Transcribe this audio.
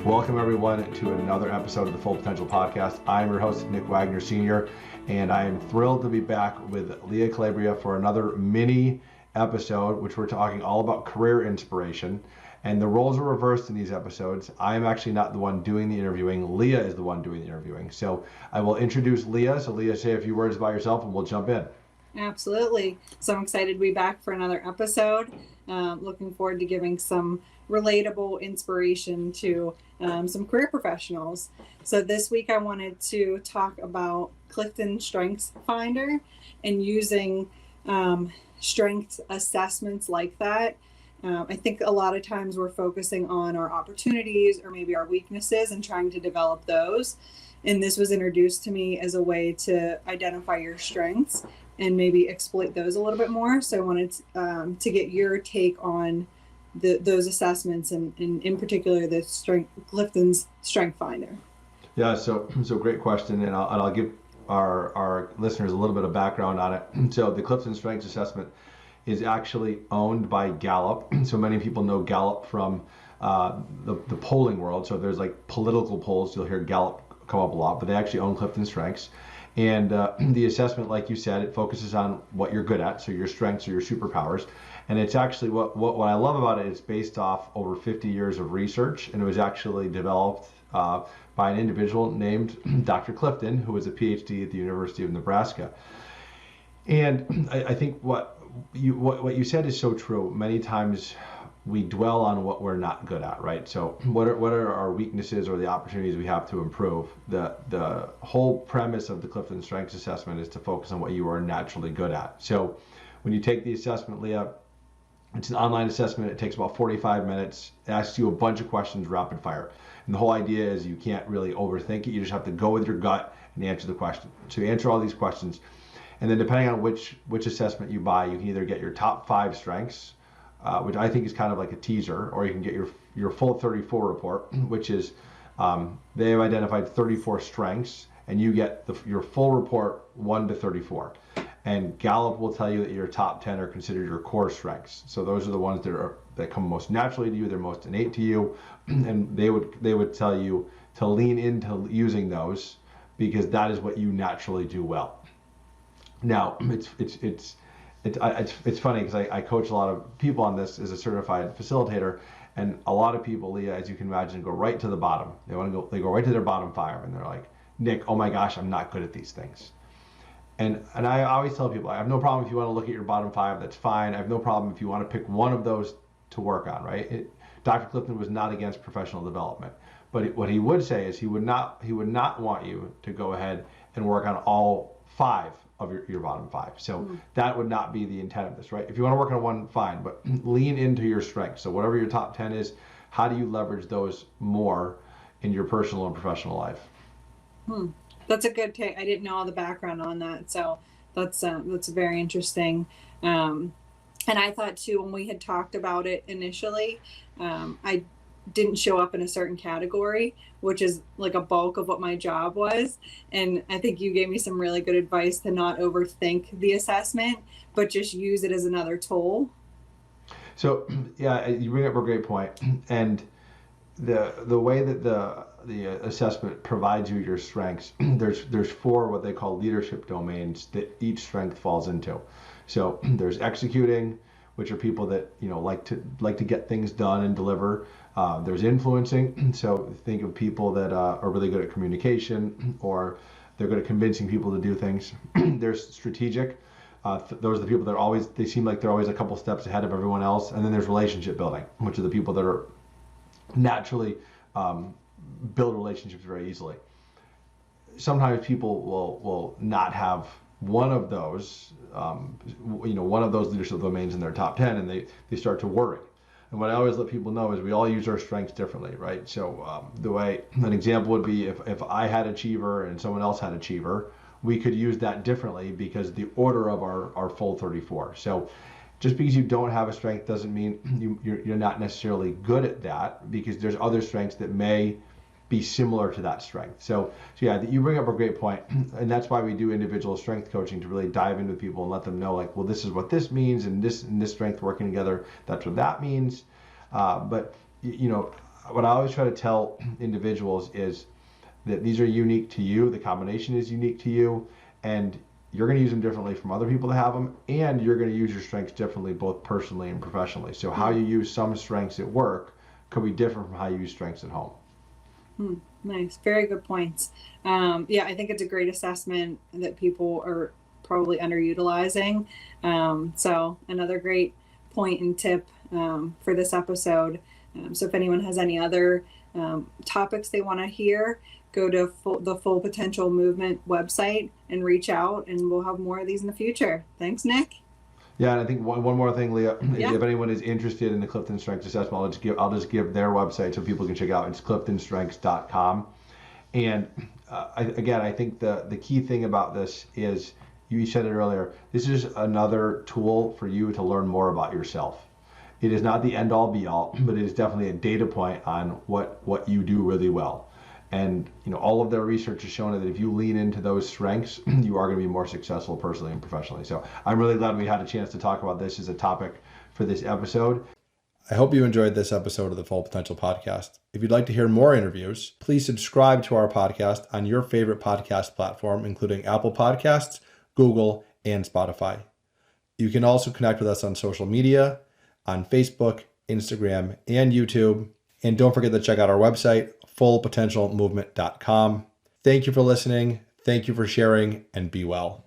Welcome everyone to another episode of the Full Potential Podcast. I'm your host, Nick Wagner Sr., and I am thrilled to be back with Leah Calabria for another mini episode, which we're talking all about career inspiration. And the roles are reversed in these episodes. I am actually not the one doing the interviewing. Leah is the one doing the interviewing. So I will introduce Leah. So Leah, say a few words about yourself and we'll jump in. Absolutely. So I'm excited to be back for another episode. Looking forward to giving some relatable inspiration to some career professionals. So this week I wanted to talk about CliftonStrengths Finder and using strength assessments like that. I think a lot of times we're focusing on our opportunities or maybe our weaknesses and trying to develop those. And this was introduced to me as a way to identify your strengths and maybe exploit those a little bit more. So I wanted to get your take on those assessments and in particular the Clifton's Strength Finder. Yeah, so great question, and I'll give our listeners a little bit of background on it. So the Clifton Strengths Assessment is actually owned by Gallup. So many people know Gallup from the polling world. So there's like political polls, you'll hear Gallup come up a lot, but they actually own Clifton Strengths. And the assessment, like you said, it focuses on what you're good at, so your strengths or your superpowers. And it's actually what I love about it is based off over 50 years of research, and it was actually developed by an individual named Dr. Clifton, who was a PhD at the University of Nebraska. And I think what you said is so true. Many times we dwell on what we're not good at, right? So what are our weaknesses or the opportunities we have to improve? The whole premise of the Clifton Strengths Assessment is to focus on what you are naturally good at. So when you take the assessment, Leah, it's an online assessment. It takes about 45 minutes. It asks you a bunch of questions rapid fire. And the whole idea is you can't really overthink it. You just have to go with your gut and answer the question. So you answer all these questions. And then depending on which assessment you buy, you can either get your top 5 strengths, which I think is kind of like a teaser, or you can get your full 34 report, which is they have identified 34 strengths, and you get your full report 1 to 34. And Gallup will tell you that your top 10 are considered your core strengths. So those are the ones that come most naturally to you, they're most innate to you, and they would tell you to lean into using those because that is what you naturally do well. Now it's funny because I coach a lot of people on this as a certified facilitator, and a lot of people, Leah, as you can imagine, go right to the bottom. They go right to their bottom 5, and they're like, Nick, oh my gosh, I'm not good at these things. And I always tell people, I have no problem if you want to look at your bottom 5, that's fine. I have no problem if you want to pick one of those to work on, right? Dr. Clifton was not against professional development, but what he would say is he would not want you to go ahead and work on all 5 of your bottom 5. So that would not be the intent of this, right? If you want to work on one, fine, but lean into your strengths. So whatever your top 10 is, how do you leverage those more in your personal and professional life? That's a good take. I didn't know all the background on that, so that's very interesting. And I thought too, when we had talked about it initially, I didn't show up in a certain category, which is like a bulk of what my job was. And I think you gave me some really good advice to not overthink the assessment, but just use it as another tool. So yeah, you bring up a great point. And the way that the assessment provides you your strengths, there's 4 what they call leadership domains that each strength falls into. So there's executing, which are people that like to get things done and deliver. There's influencing, so think of people that are really good at communication, or they're good at convincing people to do things. There's strategic. Those are the people that they seem like they're always a couple steps ahead of everyone else. And then there's relationship building, which are the people that are naturally build relationships very easily. Sometimes people will not have one of those, one of those leadership domains in their top 10, and they start to worry. And what I always let people know is we all use our strengths differently, right? So the way an example would be if I had achiever and someone else had achiever, we could use that differently because the order of our full 34. So just because you don't have a strength doesn't mean you're not necessarily good at that, because there's other strengths that may be similar to that strength. So yeah, you bring up a great point, and that's why we do individual strength coaching, to really dive into people and let them know, like, well, this is what this means, and this strength working together, that's what that means. But what I always try to tell individuals is that these are unique to you. The combination is unique to you, and you're going to use them differently from other people that have them, and you're going to use your strengths differently, both personally and professionally. So how you use some strengths at work could be different from how you use strengths at home. Nice. Very good points. Yeah, I think it's a great assessment that people are probably underutilizing. So another great point and tip for this episode. So if anyone has any other topics they want to hear, go to the Full Potential Movement website and reach out, and we'll have more of these in the future. Thanks, Nick. Yeah, and I think one more thing, Leah, Yeah. if anyone is interested in the Clifton Strengths Assessment, I'll just give their website so people can check out. It's CliftonStrengths.com. And I think the key thing about this is, you said it earlier, this is another tool for you to learn more about yourself. It is not the end all be all, but it is definitely a data point on what you do really well. And all of their research has shown that if you lean into those strengths, you are going to be more successful personally and professionally. So I'm really glad we had a chance to talk about this as a topic for this episode. I hope you enjoyed this episode of the Full Potential Podcast. If you'd like to hear more interviews, please subscribe to our podcast on your favorite podcast platform, including Apple Podcasts, Google, and Spotify. You can also connect with us on social media, on Facebook, Instagram, and YouTube. And don't forget to check out our website, fullpotentialmovement.com. Thank you for listening. Thank you for sharing, and be well.